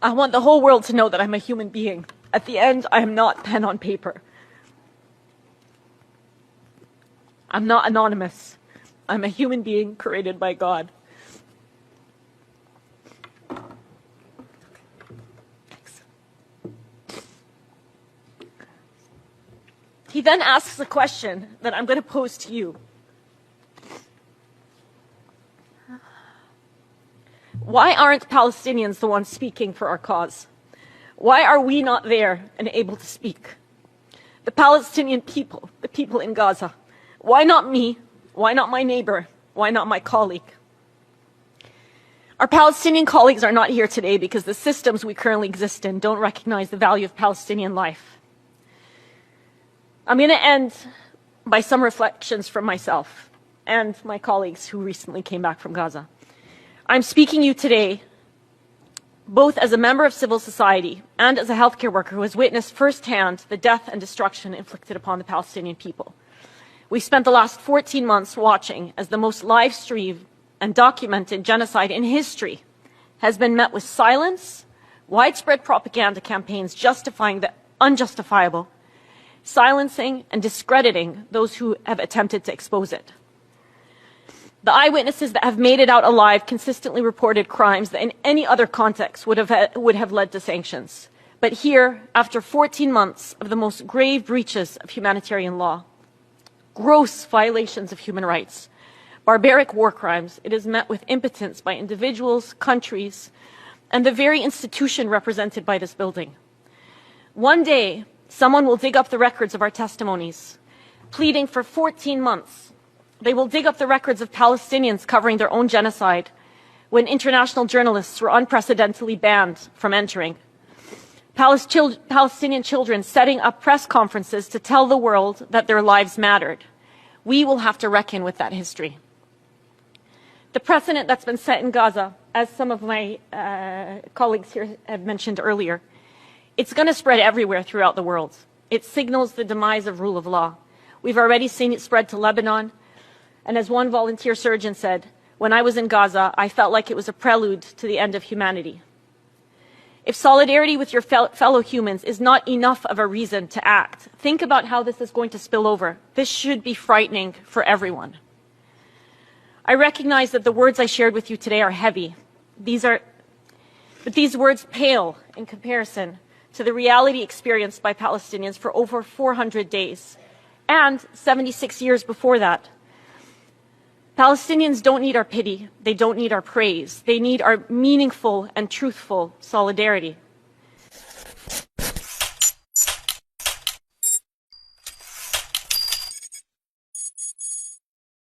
I want the whole world to know that I'm a human being. At the end, I am not pen on paper. I'm not anonymous. I'm a human being created by God. Thanks. He then asks a question that I'm going to pose to you. Why aren't Palestinians the ones speaking for our cause? Why are we not there and able to speak? The Palestinian people, the people in Gaza. Why not me? Why not my neighbor? Why not my colleague? Our Palestinian colleagues are not here today because the systems we currently exist in don't recognize the value of Palestinian life. I'm going to end by some reflections from myself and my colleagues who recently came back from Gaza. I'm speaking to you today both as a member of civil society and as a healthcare worker who has witnessed firsthand the death and destruction inflicted upon the Palestinian people. We spent the last 14 months watching as the most live-streamed and documented genocide in history has been met with silence, widespread propaganda campaigns justifying the unjustifiable, silencing and discrediting those who have attempted to expose it. The eyewitnesses that have made it out alive consistently reported crimes that in any other context would have led to sanctions. But here, after 14 months of the most grave breaches of humanitarian law, gross violations of human rights, barbaric war crimes, it is met with impotence by individuals, countries, and the very institution represented by this building. One day, someone will dig up the records of our testimonies, pleading for 14 months. They will dig up the records of Palestinians covering their own genocide when international journalists were unprecedentedly banned from entering. Palestinian children setting up press conferences to tell the world that their lives mattered. We will have to reckon with that history. The precedent that's been set in Gaza, as some of my colleagues here have mentioned earlier, it's going to spread everywhere throughout the world. It signals the demise of rule of law. We've already seen it spread to Lebanon. And as one volunteer surgeon said, when I was in Gaza, I felt like it was a prelude to the end of humanity. If solidarity with your fellow humans is not enough of a reason to act, think about how this is going to spill over. This should be frightening for everyone. I recognize that the words I shared with you today are heavy. But these words pale in comparison to the reality experienced by Palestinians for over 400 days and 76 years before that. Palestinians don't need our pity. They don't need our praise. They need our meaningful and truthful solidarity.